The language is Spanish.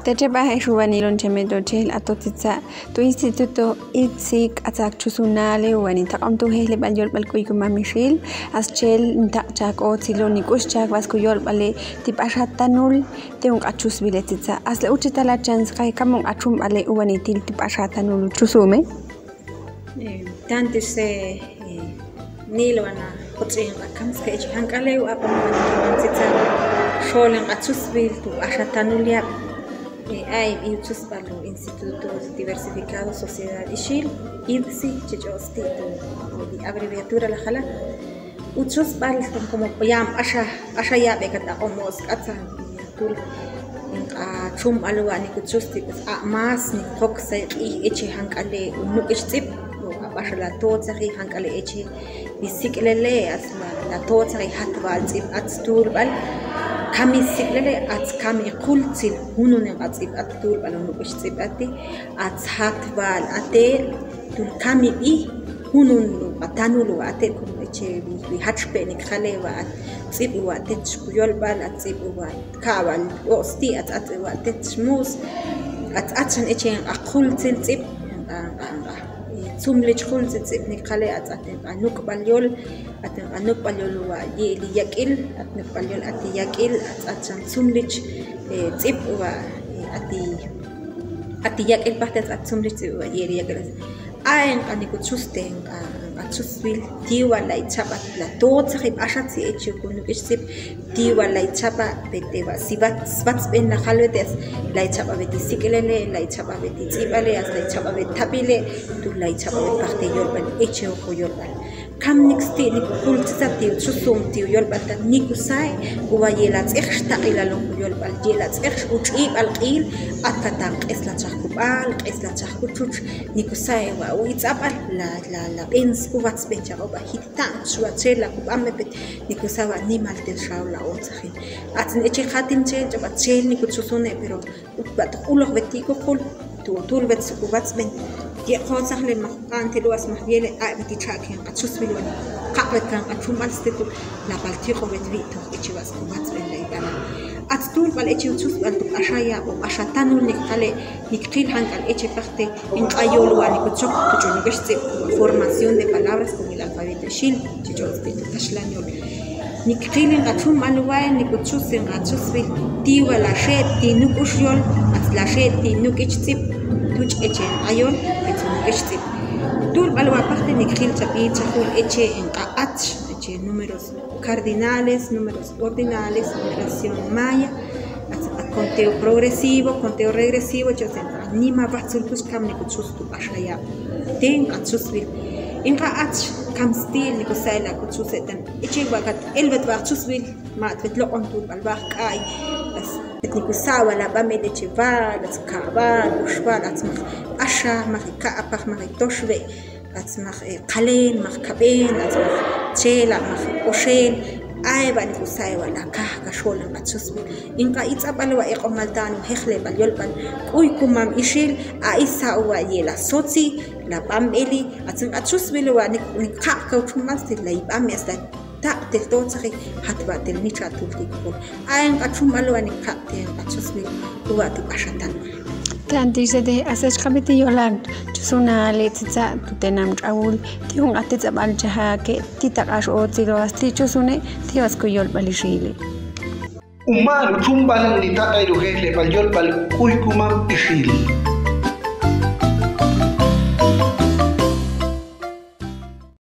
Techepa Juanilon Chemedo Chel Atotitza, tu Instituto Itzik Attack Chusunale, when in Takom to Hele Bayol Balcuicuma Michel, as Chel Ntachak or Tilonikuschak Vascuyol Bale, Tipashatanul, Teung Achus Villetitza, as the Uchitala chance Kaikamon Achum Ale Uanitil Tipashatanul Chusume. Tantis Nilwana, Potin, Kamsketch, Hankale, Apamanitza, Sholan Achusville to Ashatanulia. Hay Instituto Diversificado Sociedad Ishil, IDSI, Chichosti, de abreviatura la jala. Uchus baltan como yam asha ya bekata omos katsan tul in chum alwa ni kuchusti a mas ni koksa I eche hankale nukistip abasha la totsari hankale eche bisiklele as la totsari hatwal zip atstur bal kami siklele ats kami kultsil hunun atsip atur bal nukistip ati ats hatwal atel tul kami I hunun atanulu atel kum eche bi hatchpe ni khale wa tsip wa tech yol bal atsip wa kawal osti at wa tech mus at atsan eche aqul tsip tsumlich khul tsip ni khale at anuk bal yol at anuk bal yol wa yeli yakil at nuk bal yol at yakil at atsan tsumlich tsip wa ati yakil bahtet at tsumlich wa yeli yakil ayen anikuchusten achusvil tiwa la ichapa la totsari ashatsi eche kunukiship tiwa la ichapa beteva sibat spats ben la khalvetes la ichapa beti sikelele la ichapa beti tsibale as la ichapa betapile tu la ichapa parte yolban eche o yolban kam nixti ni kultsati chusum ti yolban ta nikusai uwa yela tsexta ila lo yolban yela tsex uchib alqil atatan qesla chakubal qesla chakuchuch nikusai wa ichapa la pens kuwats becha oba hitan suachela kubame bet nikusawa animal del shaula otsahi atin eche khatin che jaba chel nikuchusune pero bat ulo betiko kul tu tul bet kubats ben die khotsakhle maqante luas mahviele a beti chaken achusbilon qabet kan achumal stetu la baltiko bet vito eche was kubats ben leidana atstul bal eche uchus bal ashaya o ashatanul nikale nikqil hankal eche parte en qayol wa nikuchok tuchungesh formación de palabras con el alfabeto shil chichosti tashlañol nikqilin achum alwaen nikuchusen achusbi tiwa la shet tinukushol at la shet tinukichip tuch echen ayol etunukichip tul balwa parte nikqil chapi chakul eche en qaach eche números cardinales números ordinales numeración maya conteo progresivo conteo regresivo yo nima batsul kuskam nikuchustu ashaya ten achusbil inqa ach kam stil nikusayla kuchusetan ichi wakat elbet wachusbil ma tvetlo ontul balbaq ay bas nikusawa la bamede chival skaba ushwal atsma asha marika apach maritoshve atsma qalen markaben atsma chela oshel ay ban kusay wala ka shol atsusbi inqa itsapalwa iqomaltan hekhle bal yolban kuy kumam ishil aisa wa yela sotsi la bambeli atsun atsusbi wa nik ka chumas la ibam yasta ta tel totsari hatba tel nicha tultikul ayen achumalwa nik ka tel atsusbi wa tu ashatan Tantice de asach khabiti yolan chusuna letitsa tutenam chaul tiung atitsa balchaha ke titaqash o tiro asti chusune tiwas kuyol balishili Umar chumbalan ni taqay ruhele balyol bal kuy kumam ishili